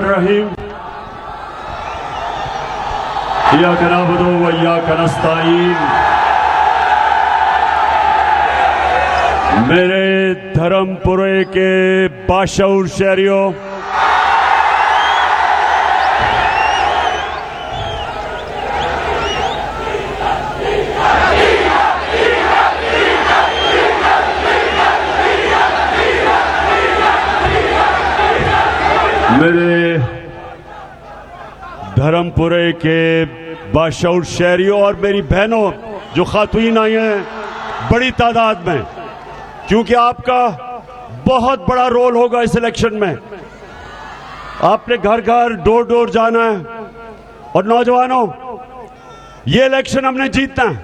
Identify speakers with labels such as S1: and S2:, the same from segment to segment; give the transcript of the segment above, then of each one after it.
S1: रहीम इय्याका नअबुदु व इय्याका नस्तईन। मेरे धर्मपुरे के बाशऊर शहरियों, मेरे धर्मपुरे के बाशऊर शहरियों और मेरी बहनों जो खातून आई हैं बड़ी तादाद में, क्योंकि आपका बहुत बड़ा रोल होगा इस इलेक्शन में। आपने घर घर डोर डोर जाना है। और नौजवानों, ये इलेक्शन हमने जीतना है।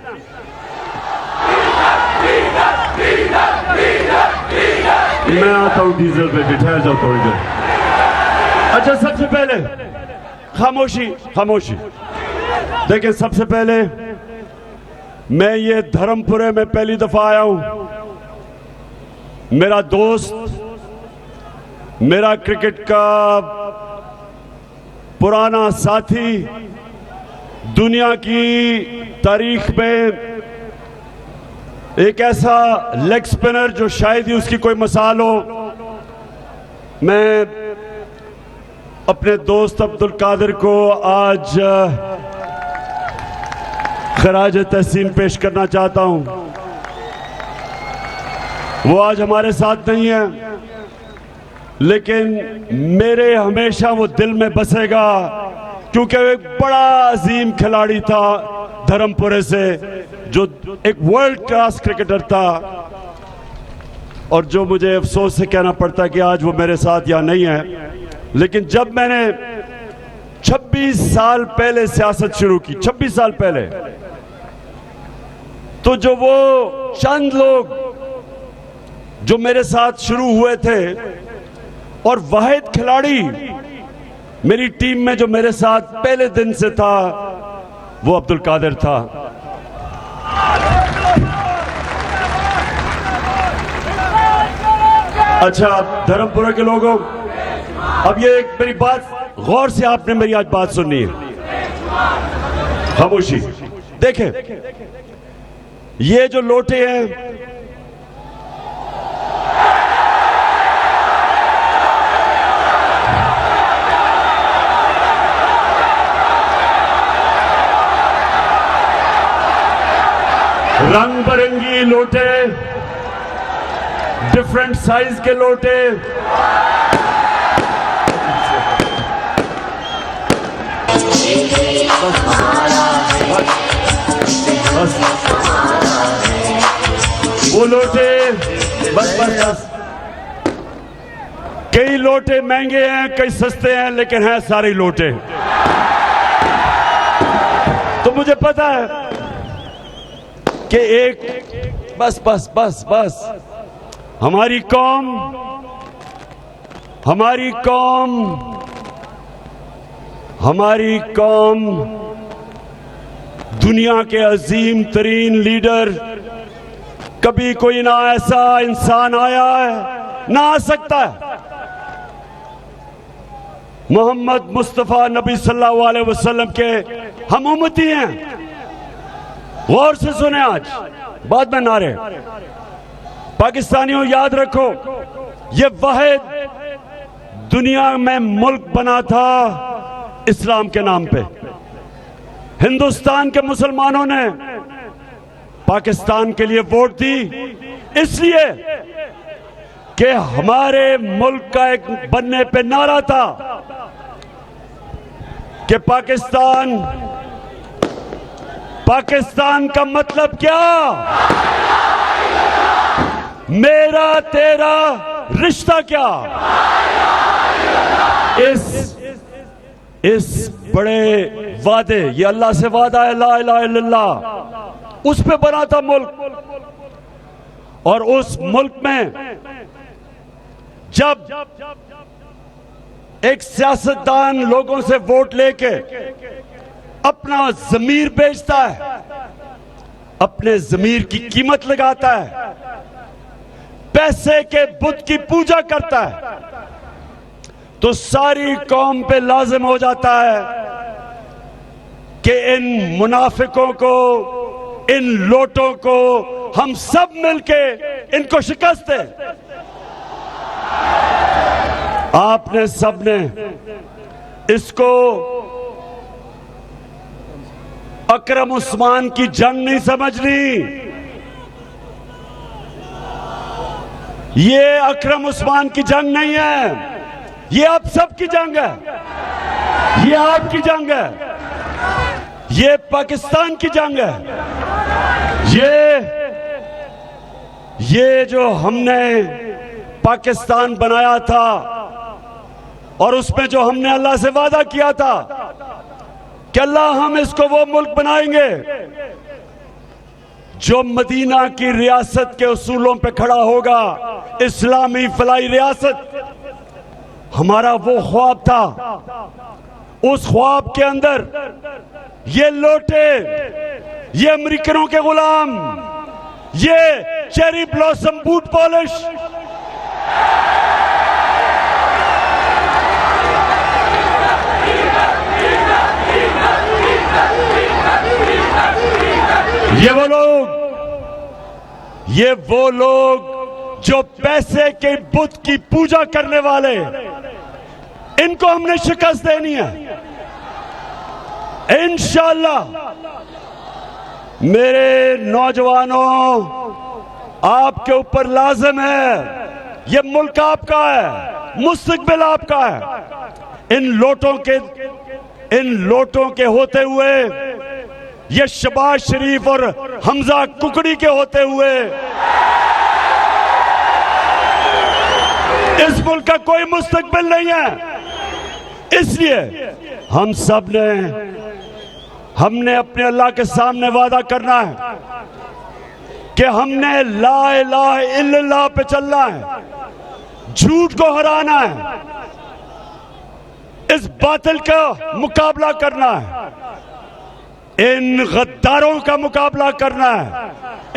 S1: मैं आता हूं डीजल पे, ठहर जाओ थोड़ी देर। अच्छा, सबसे पहले खामोशी खामोशी। देखिए, सबसे पहले मैं ये धर्मपुरे में पहली दफा आया हूं। मेरा दोस्त, मेरा क्रिकेट का पुराना साथी, दुनिया की तारीख में एक ऐसा लेग स्पिनर जो शायद ही उसकी कोई मिसाल हो। मैं अपने दोस्त अब्दुल कादिर को आज खराज तहसीन पेश करना चाहता हूं। वो आज हमारे साथ नहीं है, लेकिन मेरे हमेशा वो दिल में बसेगा, क्योंकि वो एक बड़ा अजीम खिलाड़ी था धर्मपुरे से, जो एक वर्ल्ड क्लास क्रिकेटर था। और जो मुझे अफसोस से कहना पड़ता है कि आज वो मेरे साथ यहाँ नहीं है, लेकिन जब मैंने 26 साल पहले सियासत शुरू की, 26 साल पहले, तो जो वो चंद लोग जो मेरे साथ शुरू हुए थे, और वाहिद खिलाड़ी मेरी टीम में जो मेरे साथ पहले दिन से था, वो अब्दुल कादिर था। अच्छा धर्मपुरा के लोगों, अब ये एक मेरी बात गौर से आपने मेरी आज बात सुननी है। खामोशी। देखें, ये जो लोटे हैं, रंग बिरंगी लोटे, डिफरेंट साइज के लोटे, बस वो लोटे, बस बस बस। कई लोटे महंगे हैं, कई सस्ते हैं, लेकिन हैं सारे लोटे। तो मुझे पता है कि एक बस बस बस बस हमारी कौम, हमारी कौम, हमारी कौम दुनिया के अजीम तरीन लीडर, कभी कोई ना ऐसा इंसान आया है, ना आ सकता है। मोहम्मद मुस्तफा नबी सल्लल्लाहु अलैहि वसल्लम के हम उम्मती हैं। गौर से सुने, आज बाद में नारे। पाकिस्तानियों, याद रखो, ये वाहिद दुनिया में मुल्क बना था इस्लाम के नाम पे। हिंदुस्तान के मुसलमानों ने पाकिस्तान के लिए वोट दी, इसलिए कि हमारे मुल्क का एक बनने पे नारा था कि पाकिस्तान, पाकिस्तान का मतलब क्या? मेरा तेरा रिश्ता क्या? इस बड़े वादे, ये अल्लाह से वादा है, ला इलाहा इल्लल्लाह, उस पे बना था मुल्क। और उस मुल्क में जब एक सियासतदान लोगों से वोट लेके अपना ज़मीर बेचता है, अपने ज़मीर की कीमत लगाता है, पैसे के बुत की पूजा करता है, तो सारी कौम पे लाजिम हो जाता है कि इन मुनाफिकों को, इन लोटों को हम सब मिलके इनको शिकस्त दें। आपने सबने इसको अकरम उस्मान की जंग नहीं समझनी। ये अकरम उस्मान की जंग नहीं है, ये आप सबकी जंग है, ये आपकी जंग है, ये पाकिस्तान की जंग है। ये जो हमने पाकिस्तान बनाया था और उसमें जो हमने अल्लाह से वादा किया था कि अल्लाह हम इसको वो मुल्क बनाएंगे जो मदीना की रियासत के उसूलों पे खड़ा होगा, इस्लामी फलाई रियासत। हमारा वो ख्वाब था। उस ख्वाब के अंदर ये लोटे, ये अमेरिकनों के गुलाम, ये चेरी ब्लॉसम बूट पॉलिश, ये वो लोग जो पैसे के बुत की पूजा करने वाले, इनको हमने शिकस्त देनी है इंशाअल्लाह। मेरे नौजवानों, आपके ऊपर लाजिम है, ये मुल्क आपका है, मुस्तकबिल आपका है। इन लोटों के होते हुए, ये शहबाज शरीफ और हमजा कुकड़ी के होते हुए इस मुल्क का कोई मुस्तकबिल नहीं है। इसलिए हम सब ने, हमने अपने अल्लाह के सामने वादा करना है कि हमने ला इलाहा इल्लल्लाह पे चलना है, झूठ को हराना है, इस बातिल का मुकाबला करना है, इन गद्दारों का मुकाबला करना है,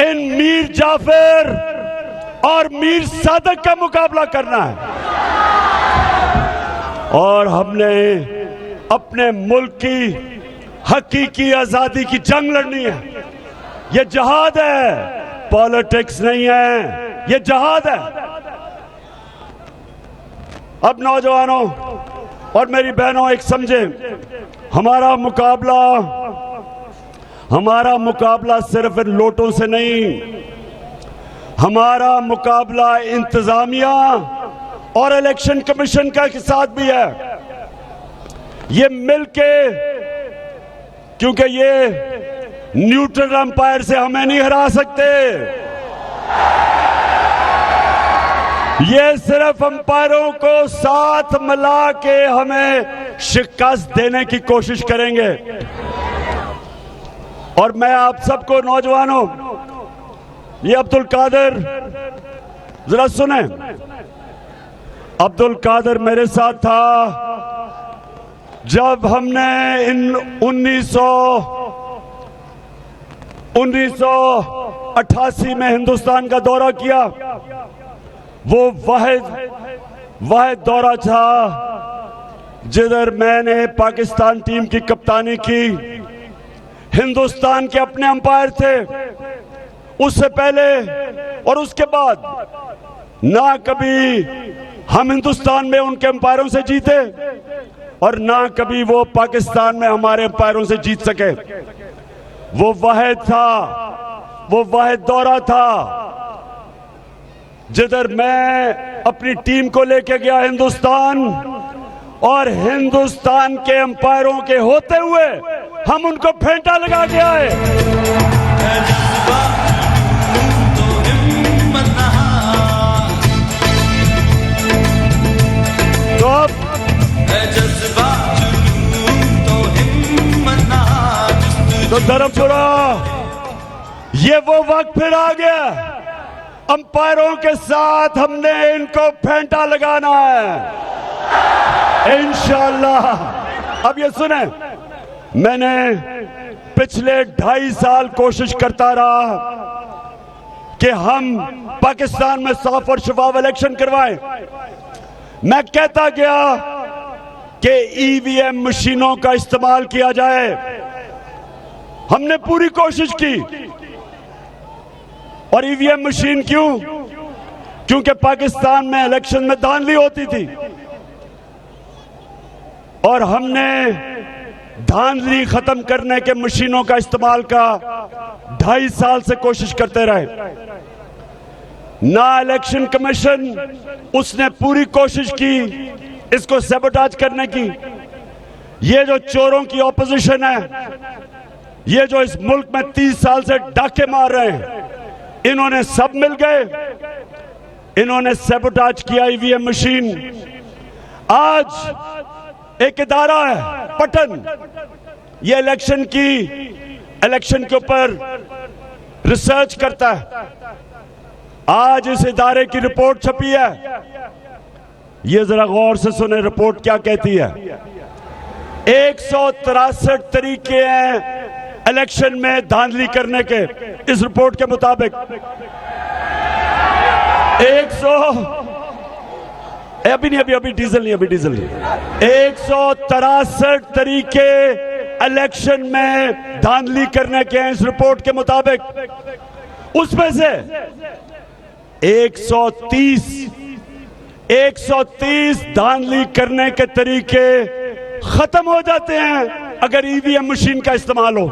S1: इन मीर जाफर और मीर सादक का मुकाबला करना है। और हमने अपने मुल्क की हकीकी आजादी की जंग लड़नी है। ये जहाद है, पॉलिटिक्स नहीं है, ये जहाद है। अब नौजवानों और मेरी बहनों, एक समझे, हमारा मुकाबला सिर्फ इन लोटों से नहीं, हमारा मुकाबला इंतजामिया और इलेक्शन कमीशन का के साथ भी है। ये मिलके, क्योंकि ये न्यूट्रल अंपायर से हमें नहीं हरा सकते, ये सिर्फ अंपायरों को साथ मिला के हमें शिकस्त देने की कोशिश करेंगे। और मैं आप सबको नौजवानों, ये अब्दुल कादिर, जरा सुने, अब्दुल कादिर मेरे साथ था जब हमने इन 1988 में हिंदुस्तान का दौरा किया। वो वाहिद दौरा था जिधर मैंने पाकिस्तान टीम की कप्तानी की। हिंदुस्तान के अपने अंपायर थे। उससे पहले और उसके बाद ना कभी हम हिंदुस्तान में उनके अंपायरों से जीते और ना कभी वो पाकिस्तान में हमारे अंपायरों से जीत सके। वो वाहिद था, वो वाहिद दौरा था जिधर मैं अपनी टीम को लेके गया हिंदुस्तान, और हिंदुस्तान के अंपायरों के होते हुए हम उनको फेंटा लगा के आए। तो अब तो धर्मपुरा, ये वो वक्त फिर आ गया, अंपायरों के साथ हमने इनको फेंटा लगाना है इंशाअल्लाह। अब ये सुने, मैंने पिछले 2.5 साल कोशिश करता रहा कि हम पाकिस्तान में साफ और शफाफ इलेक्शन करवाएं। मैं कहता गया कि ईवीएम मशीनों का इस्तेमाल किया जाए। हमने पूरी कोशिश की। और ईवीएम मशीन क्यों? क्योंकि पाकिस्तान में इलेक्शन में धांधली होती थी और हमने धांधली खत्म करने के मशीनों का इस्तेमाल का 2.5 साल से कोशिश करते रहे। ना इलेक्शन कमीशन, उसने पूरी कोशिश की इसको सैबोटाज करने की। ये जो चोरों की ऑपोजिशन है, ये जो इस मुल्क में 30 साल से डाके मार रहे हैं, इन्होंने सब मिल गए, इन्होंने सैबोटाज किया ईवीएम मशीन। आज एक इदारा है पटन, ये इलेक्शन के ऊपर रिसर्च करता है। आज इस इदारे की रिपोर्ट छपी है, ये जरा गौर से सुने रिपोर्ट क्या कहती है। 163 तरीके हैं इलेक्शन में धांधली करने के, इस रिपोर्ट के मुताबिक 163 तरीके इलेक्शन में धांधली करने के हैं इस रिपोर्ट के मुताबिक। उसमें से 130 धांधली करने के तरीके खत्म हो जाते हैं अगर ईवीएम मशीन का इस्तेमाल हो।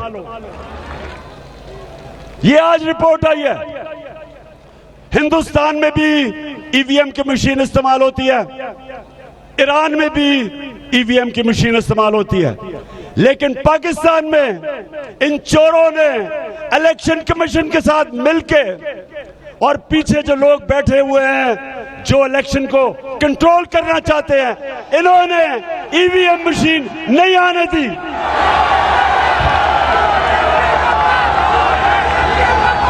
S1: ये आज रिपोर्ट आई है। हिंदुस्तान में भी ईवीएम की मशीन इस्तेमाल होती है, ईरान में भी ईवीएम की मशीन इस्तेमाल होती है, लेकिन पाकिस्तान में इन चोरों ने इलेक्शन कमीशन के साथ मिलके और पीछे जो लोग बैठे हुए हैं जो इलेक्शन को कंट्रोल करना चाहते हैं, इन्होंने ईवीएम मशीन नहीं आने दी।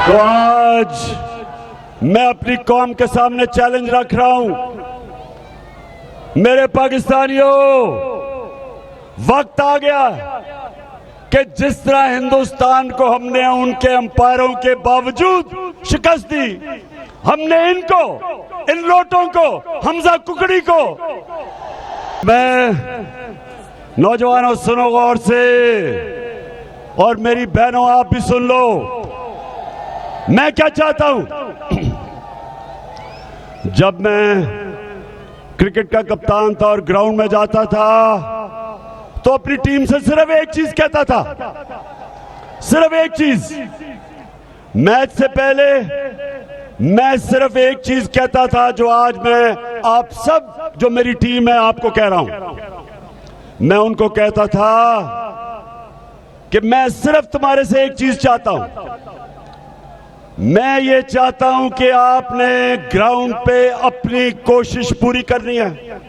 S1: तो आज मैं अपनी कौम के सामने चैलेंज रख रहा हूं, मेरे पाकिस्तानियों, वक्त आ गया कि जिस तरह हिंदुस्तान को हमने उनके अंपायरों के बावजूद शिकस्त दी, हमने इनको, इन लोटों को, हमजा कुकड़ी को। मैं नौजवानों सुनो गौर से, और मेरी बहनों आप भी सुन लो, मैं क्या चाहता हूं। जब मैं क्रिकेट का कप्तान था और ग्राउंड में जाता था तो अपनी टीम से सिर्फ एक चीज कहता था, सिर्फ एक चीज। मैच से पहले मैं सिर्फ एक चीज कहता था जो आज मैं आप सब जो मेरी टीम है आपको कह रहा हूं। मैं उनको कहता था कि मैं सिर्फ तुम्हारे से एक चीज चाहता हूं। मैं ये चाहता हूं कि आपने ग्राउंड पे अपनी कोशिश पूरी करनी है,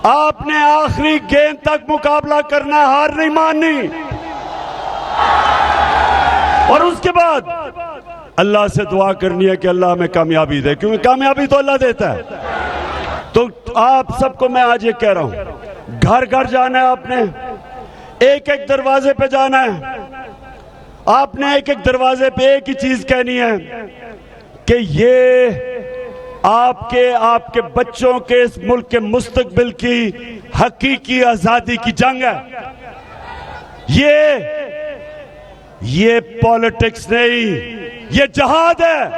S1: आपने आखिरी गेंद तक मुकाबला करना, हार नहीं माननी, और उसके बाद अल्लाह से दुआ करनी है कि अल्लाह हमें कामयाबी दे, क्योंकि कामयाबी तो अल्लाह देता है। तो आप सबको मैं आज ये कह रहा हूं, घर घर जाना है आपने, एक एक दरवाजे पे जाना है, आपने एक एक दरवाजे पे एक ही चीज कहनी है कि ये आपके बच्चों के, इस मुल्क के मुस्तकबिल की हकीकी आजादी की जंग है। ये पॉलिटिक्स नहीं, ये जहाद है।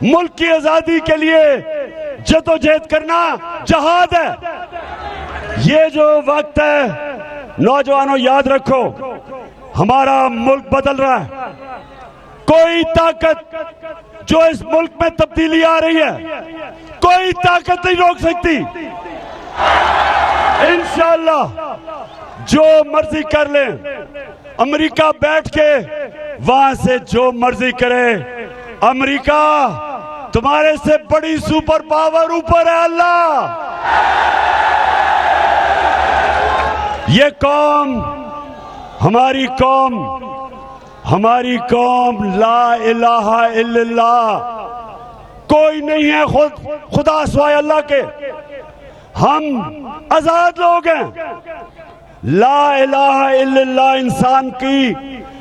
S1: मुल्क की आजादी के लिए जदोजहद करना जहाद है। ये जो वक्त है, नौजवानों याद रखो, हमारा मुल्क बदल रहा है। कोई ताकत जो इस मुल्क में तब्दीली आ रही है, कोई ताकत नहीं रोक सकती। इंशाअल्लाह जो मर्जी कर ले, अमेरिका बैठ के वहां से जो मर्जी करे, अमेरिका तुम्हारे से बड़ी सुपर पावर ऊपर है अल्लाह। ये कौम, हमारी कौम ला इलाहा इल्लल्लाह, कोई नहीं है खुदा सिवाय अल्लाह के। हम आजाद लोग हैं। ला इलाहा इल्लल्लाह इंसान की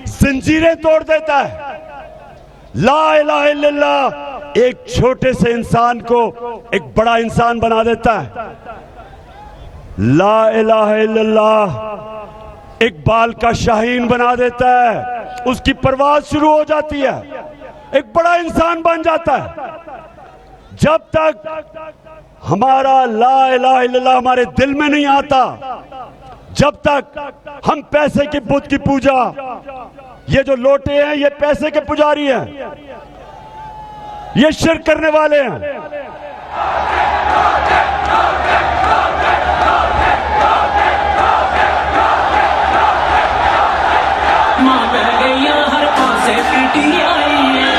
S1: जंजीरें तोड़ देता है। ला इलाहा इल्लल्लाह एक छोटे से इंसान को एक बड़ा इंसान बना देता है। ला इलाहा इल्लल्लाह इकबाल का शाहीन बना देता है, उसकी परवाज शुरू हो जाती है, एक बड़ा इंसान बन जाता है। जब तक हमारा ला इलाहा इल्लल्लाह हमारे दिल में नहीं आता, जब तक हम पैसे के बुत की पूजा, ये जो लोटे हैं ये पैसे के पुजारी हैं, ये शिर्क करने वाले हैं।
S2: मां बह गईया हर पासे पीटी आई है,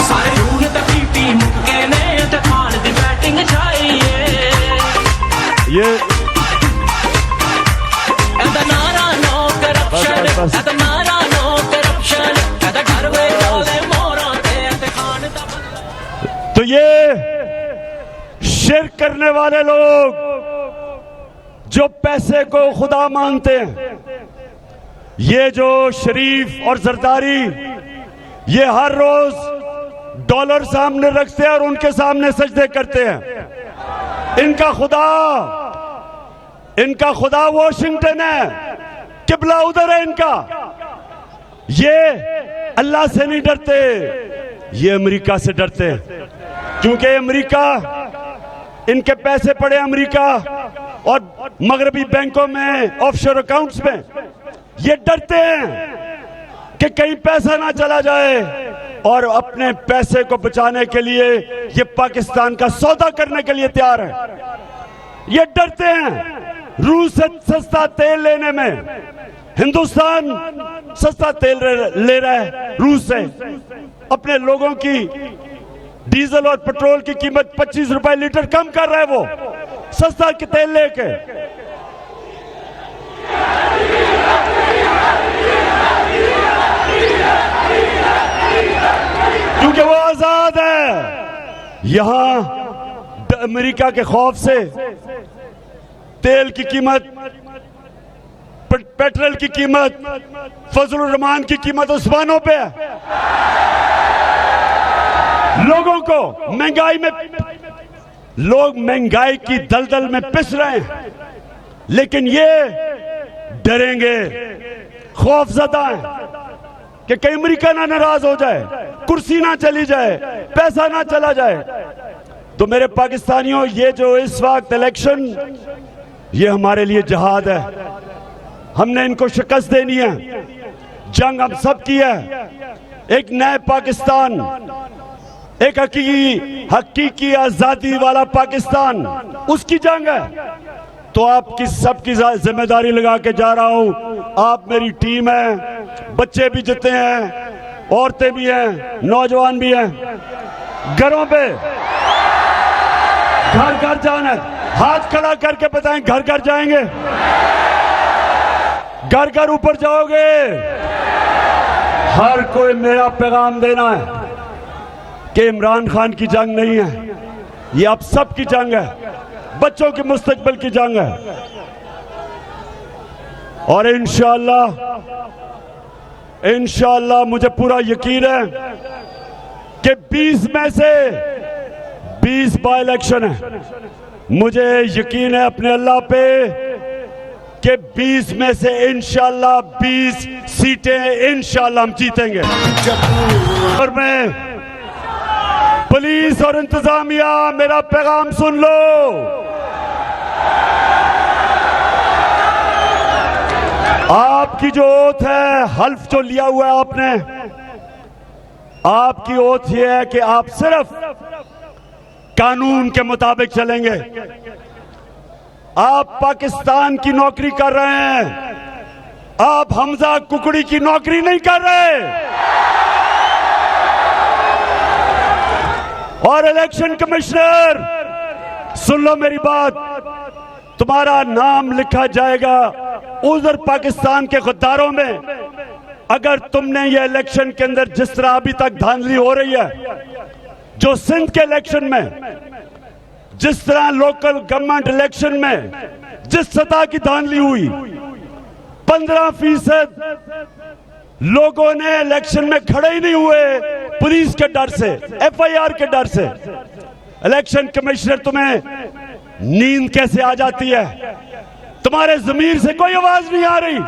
S2: सारे रूह ते पीटी मुक्के ने ते खान दी बैटिंग छाई है।
S1: ये
S2: एदा नारा नो करप्शन, एदा नारा नो करप्शन, एदा घर वे चले मोरा ते खान दा।
S1: तो ये शिर्क करने वाले लोग जो पैसे को खुदा मानते हैं, ये जो शरीफ और जरदारी, ये हर रोज डॉलर सामने रखते हैं और उनके सामने सजदे करते हैं। इनका खुदा वॉशिंगटन है, किबला उधर है इनका। ये अल्लाह से नहीं डरते, ये अमेरिका से डरते हैं, क्योंकि अमेरिका, इनके पैसे पड़े अमेरिका और मगरबी बैंकों में, ऑफशोर अकाउंट्स में। ये डरते हैं कि कहीं पैसा ना चला जाए, और अपने पैसे को बचाने के लिए ये पाकिस्तान का सौदा करने के लिए तैयार है। ये डरते हैं रूस से सस्ता तेल लेने में। हिंदुस्तान सस्ता तेल ले रहा है रूस से, अपने लोगों की डीजल और पेट्रोल की कीमत 25 रुपए लीटर कम कर रहा है वो, सस्ता के तेल लेके। क्योंकि वो आजाद है। यहां अमेरिका के खौफ से तेल की कीमत, पेट्रोल की कीमत, फजलुर रहमान की कीमत आसमानों पे है। लोगों को महंगाई में, लोग महंगाई की दलदल में पिस रहे हैं, लेकिन ये डरेंगे, खौफजदा हैं कि कहीं अमेरिका ना नाराज हो जाए, कुर्सी ना चली जाए, पैसा ना चला जाए। तो मेरे पाकिस्तानियों, ये जो इस वक्त इलेक्शन, ये हमारे लिए जिहाद है। हमने इनको शिकस्त देनी है, जंग हम सब की है। एक नए पाकिस्तान, एक हकीकी आजादी वाला पाकिस्तान, उसकी जंग है। तो आपकी सबकी जिम्मेदारी लगा के जा रहा हूं। आप मेरी टीम है, बच्चे भी जितने हैं, औरतें भी हैं, नौजवान भी हैं। घरों पे घर घर जाना है, हाथ खड़ा करके बताएं घर घर जाएंगे, घर घर ऊपर जाओगे। हर कोई मेरा पैगाम देना है कि इमरान खान की जंग नहीं है, ये आप सब की जंग है, बच्चों के मुस्तकबिल की जंग है। और इंशाअल्लाह मुझे पूरा यकीन है कि 20 में से 20 बाय इलेक्शन है। मुझे यकीन है अपने अल्लाह पे कि 20 में से इंशाअल्लाह 20 सीटें इंशाअल्लाह हम जीतेंगे। और मैं पुलिस और इंतजामिया, मेरा पैगाम सुन लो। आपकी जो ओथ है, हल्फ जो लिया हुआ है आपने, आपकी ओथ ये है कि आप सिर्फ कानून के मुताबिक चलेंगे। आप पाकिस्तान की नौकरी कर रहे हैं, आप हमजा कुकड़ी की नौकरी नहीं कर रहे। और इलेक्शन कमिश्नर, सुन लो मेरी बात, तुम्हारा नाम लिखा जाएगा उधर पाकिस्तान के गद्दारों में। अगर तुमने ये इलेक्शन के अंदर जिस तरह अभी तक धांधली हो रही है, जो सिंध के इलेक्शन में, जिस तरह लोकल गवर्नमेंट इलेक्शन में जिस सतह की धांधली हुई, 15% लोगों ने इलेक्शन में खड़े ही नहीं हुए पुलिस के डर से, एफआईआर के डर से। इलेक्शन कमिश्नर, तुम्हें नींद कैसे आ जाती है? तुम्हारे जमीर से कोई आवाज नहीं आ रही।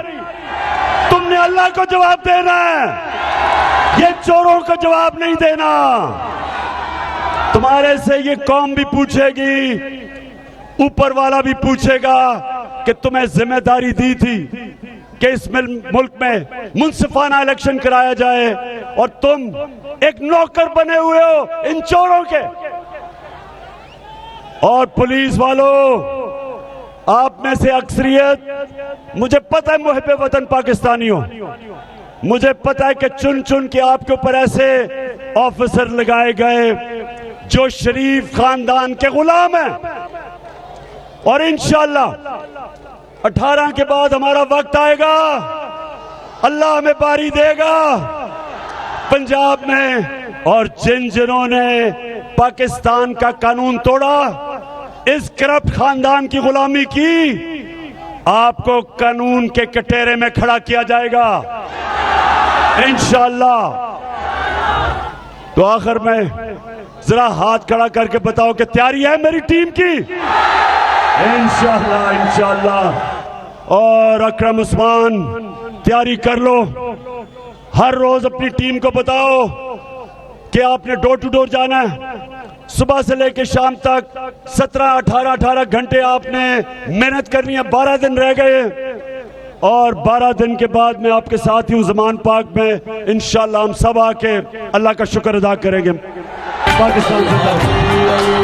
S1: तुमने अल्लाह को जवाब देना है, ये चोरों को जवाब नहीं देना। तुम्हारे से ये कौम भी पूछेगी, ऊपर वाला भी पूछेगा कि तुम्हें जिम्मेदारी दी थी कि इस मुल्क में मुनसिफाना इलेक्शन कराया जाए और तुम एक नौकर बने हुए हो इन चोरों के। और पुलिस वालों, आप में से अक्सरियत, मुझे पता है मुहिब वतन पाकिस्तानी हो, मुझे पता है कि चुन चुन के आपके ऊपर ऐसे ऑफिसर लगाए गए जो शरीफ खानदान के गुलाम हैं। और इंशाअल्लाह 18 के बाद हमारा वक्त आएगा, अल्लाह हमें बारी देगा पंजाब में। और जिन्होंने पाकिस्तान का कानून तोड़ा, इस करप्ट खानदान की गुलामी की, आपको कानून के कटोरे में खड़ा किया जाएगा इंशाअल्लाह। तो आखिर में जरा हाथ खड़ा करके बताओ कि तैयारी है मेरी टीम की? इंशाअल्लाह, इंशाअल्लाह। और अकरम उस्मान, तैयारी कर लो। हर रोज अपनी टीम को बताओ कि आपने डोर टू डोर जाना है। सुबह से लेकर शाम तक 17-18 घंटे आपने मेहनत करनी है। 12 दिन रह गए और 12 दिन के बाद मैं आपके साथ ही हूँ ज़मान पाक में। इंशाअल्लाह हम सब आके अल्लाह का शुक्र अदा करेंगे। पाकिस्तान जिंदाबाद।